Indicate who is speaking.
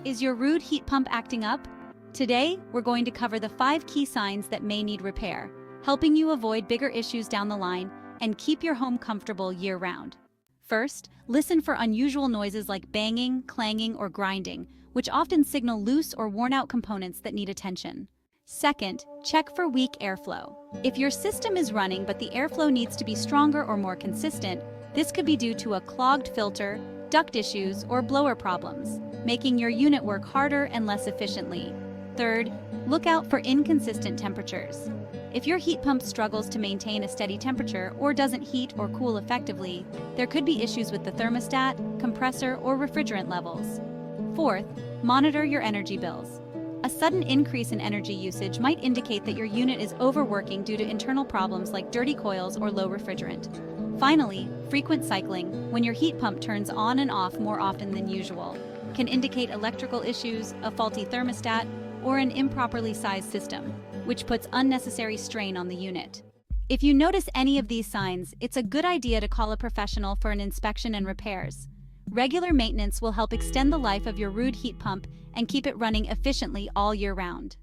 Speaker 1: Is your Ruud heat pump acting up? Today, we're going to cover the 5 key signs that may need repair, helping you avoid bigger issues down the line and keep your home comfortable year-round. First, listen for unusual noises like banging, clanging, or grinding, which often signal loose or worn-out components that need attention. Second, check for weak airflow. If your system is running but the airflow needs to be stronger or more consistent, this could be due to a clogged filter, duct issues, or blower problems, making your unit work harder and less efficiently. Third, look out for inconsistent temperatures. If your heat pump struggles to maintain a steady temperature or doesn't heat or cool effectively, there could be issues with the thermostat, compressor, or refrigerant levels. Fourth, monitor your energy bills. A sudden increase in energy usage might indicate that your unit is overworking due to internal problems like dirty coils or low refrigerant. Finally, frequent cycling, when your heat pump turns on and off more often than usual, can indicate electrical issues, a faulty thermostat, or an improperly sized system, which puts unnecessary strain on the unit. If you notice any of these signs, it's a good idea to call a professional for an inspection and repairs. Regular maintenance will help extend the life of your Ruud heat pump and keep it running efficiently all year round.